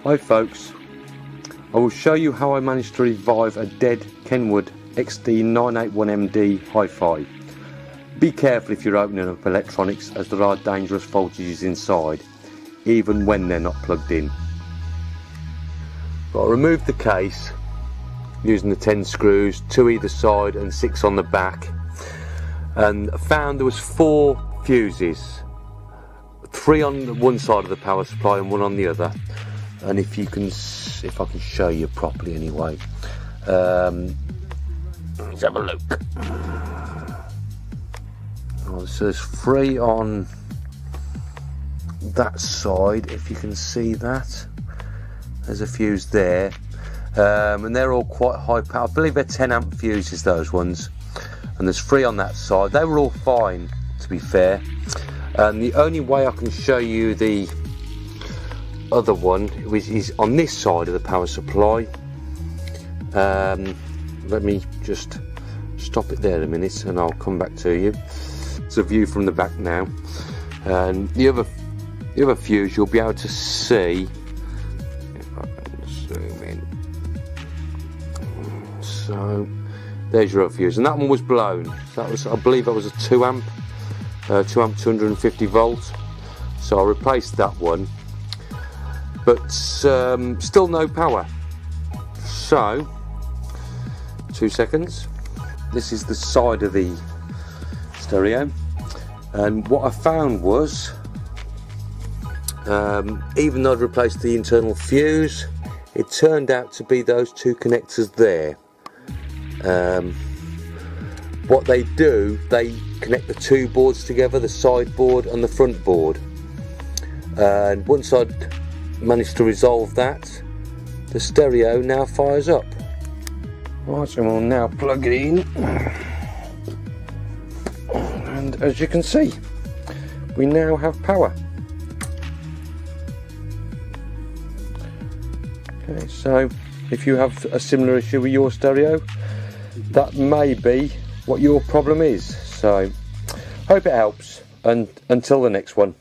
Hi folks, I will show you how I managed to revive a dead Kenwood XD-981MD Hifi. Be careful if you're opening up electronics, as there are dangerous voltages inside, even when they're not plugged in. But I removed the case using the 10 screws, 2 either side and 6 on the back, and found there was 4 fuses, 3 on one side of the power supply and 1 on the other. And if I can show you properly anyway, let's have a look. Oh, so there's 3 on that side, if you can see that. There's a fuse there, and they're all quite high power. I believe they're 10 amp fuses, those ones. And there's 3 on that side. They were all fine, to be fair. And the only way I can show you the other one is on this side of the power supply. Let me just stop it there a minute and I'll come back to you. It's a view from the back now, and the other fuse you'll be able to see if I can zoom in. So there's your other fuse, and that one was blown. That was, I believe that was a 2 amp 250 volts, so I replaced that one, but still no power. So 2 seconds. This is the side of the stereo, and what I found was, even though I'd replaced the internal fuse, it turned out to be those 2 connectors there. What they do, they connect the 2 boards together, the side board and the front board, and once I'd managed to resolve that, the stereo now fires up. Right, so we'll now plug it in, and as you can see, we now have power. Okay, so if you have a similar issue with your stereo, that may be what your problem is. So hope it helps, and until the next one.